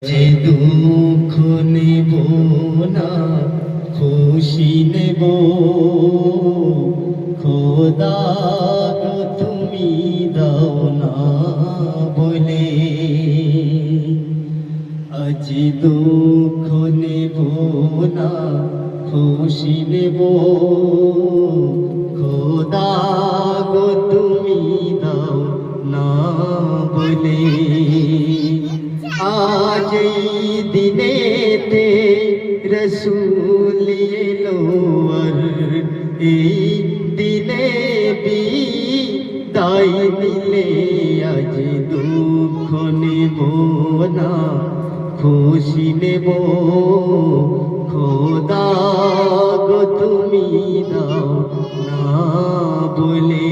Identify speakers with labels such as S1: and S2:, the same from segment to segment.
S1: যে দুঃখ নেব না খুশি নেব খোদা গো তুমি দাও না বলে আজ দুঃখ নেব না খুশি নেব খোদা গো তুমি দাও না বলে আজ এই দিনেতে রসূল এলো আর এই দিনে বিদায় নিলে আজ দুঃখ নেব না খুশি নেব খোদা গো তুমি দাও না বলে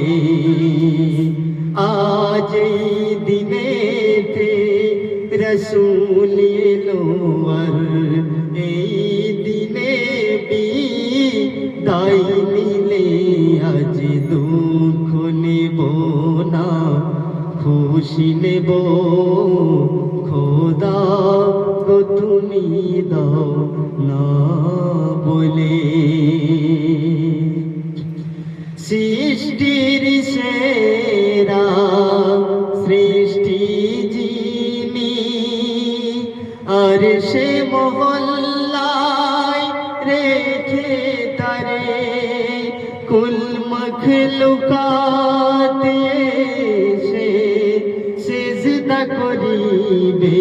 S1: আজ এই দিনেতে রসূল এলো আর এই দিনে বিদায় নিলে আজ দুঃখ নেব না খুশি নেব খোদা গো তুমি দাও না বলে সৃষ্টির সেরা সৃষ্টি আর সে মহল্লায় রেখে তারে কুল মখলুকাত সে সিজদা করিবে